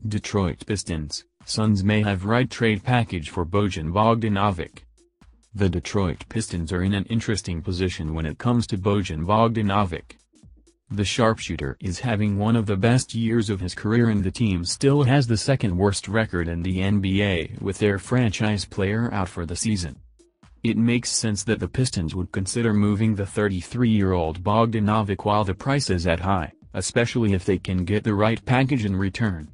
Detroit Pistons, Suns may have right trade package for Bojan Bogdanovic. The Detroit Pistons are in an interesting position when it comes to Bojan Bogdanovic. The sharpshooter is having one of the best years of his career, and the team still has the second worst record in the NBA with their franchise player out for the season. It makes sense that the Pistons would consider moving the 33-year-old Bogdanovic while the price is at high, especially if they can get the right package in return.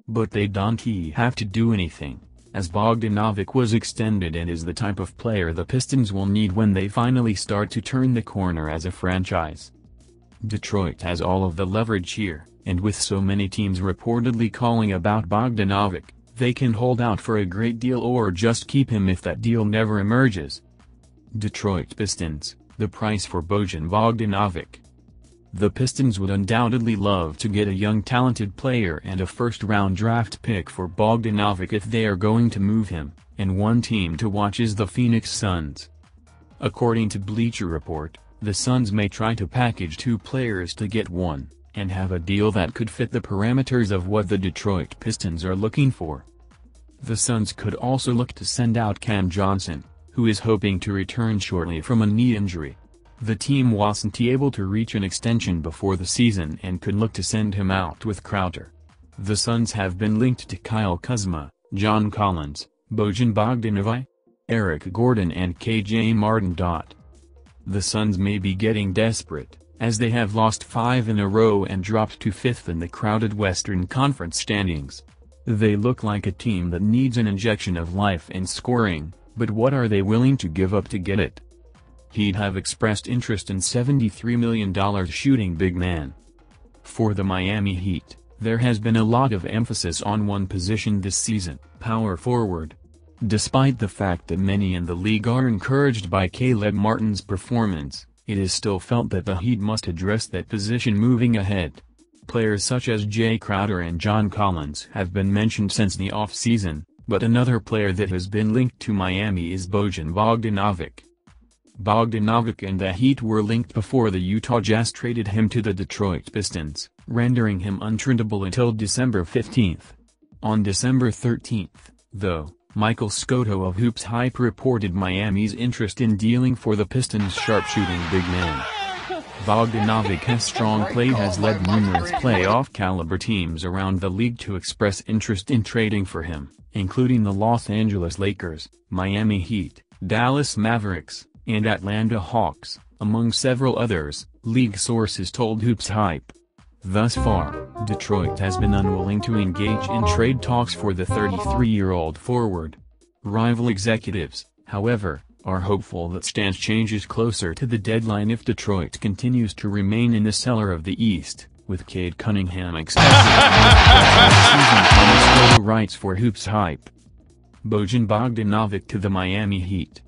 But they don't have to do anything, as Bogdanovic was extended and is the type of player the Pistons will need when they finally start to turn the corner as a franchise. Detroit has all of the leverage here, and with so many teams reportedly calling about Bogdanovic, they can hold out for a great deal or just keep him if that deal never emerges. Detroit Pistons, the price for Bojan Bogdanovic. The Pistons would undoubtedly love to get a young talented player and a first-round draft pick for Bogdanovic if they are going to move him, and one team to watch is the Phoenix Suns. According to Bleacher Report, the Suns may try to package two players to get one, and have a deal that could fit the parameters of what the Detroit Pistons are looking for. The Suns could also look to send out Cam Johnson, who is hoping to return shortly from a knee injury. The team wasn't able to reach an extension before the season and could look to send him out with Crowder. The Suns have been linked to Kyle Kuzma, John Collins, Bojan Bogdanovic, Eric Gordon and KJ Martin. The Suns may be getting desperate, as they have lost 5 in a row and dropped to 5th in the crowded Western Conference standings. They look like a team that needs an injection of life and scoring, but what are they willing to give up to get it? He'd have expressed interest in $73 million shooting big man. For the Miami Heat, there has been a lot of emphasis on one position this season, power forward. Despite the fact that many in the league are encouraged by Caleb Martin's performance, it is still felt that the Heat must address that position moving ahead. Players such as Jay Crowder and John Collins have been mentioned since the off-season, but another player that has been linked to Miami is Bojan Bogdanovic. Bogdanovic and the Heat were linked before the Utah Jazz traded him to the Detroit Pistons, rendering him untradeable until December 15. On December 13, though, Michael Scotto of Hoops Hype reported Miami's interest in dealing for the Pistons' sharpshooting big man. Bogdanovic's strong play has led numerous playoff-caliber teams around the league to express interest in trading for him, including the Los Angeles Lakers, Miami Heat, Dallas Mavericks, and Atlanta Hawks, among several others, league sources told Hoops Hype. Thus far, Detroit has been unwilling to engage in trade talks for the 33-year-old forward. Rival executives, however, are hopeful that stance changes closer to the deadline if Detroit continues to remain in the cellar of the East, with Cade Cunningham expected to season rights for Hoops Hype. Bojan Bogdanovic to the Miami Heat.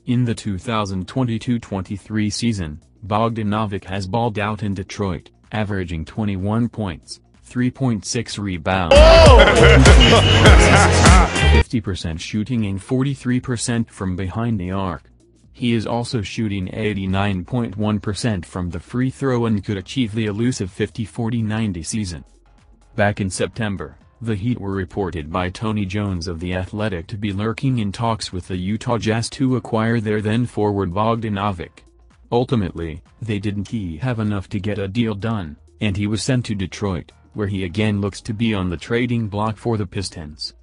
In the 2022-23 season, Bogdanovic has balled out in Detroit, averaging 21 points, 3.6 rebounds, 50% shooting and 43% from behind the arc. He is also shooting 89.1% from the free throw and could achieve the elusive 50-40-90 season. Back in September, the Heat were reported by Tony Jones of The Athletic to be lurking in talks with the Utah Jazz to acquire their then-forward Bogdanovic. Ultimately, they didn't have enough to get a deal done, and he was sent to Detroit, where he again looks to be on the trading block for the Pistons.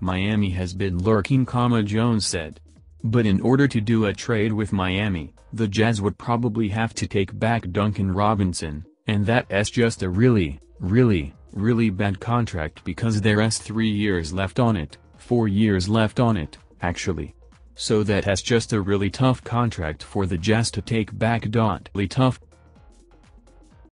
Miami has been lurking, Jones said. But in order to do a trade with Miami, the Jazz would probably have to take back Duncan Robinson, and that's just a really bad contract because there's 3 years left on it, 4 years left on it, actually. So that's just a really tough contract for the Jazz to take back. Tough.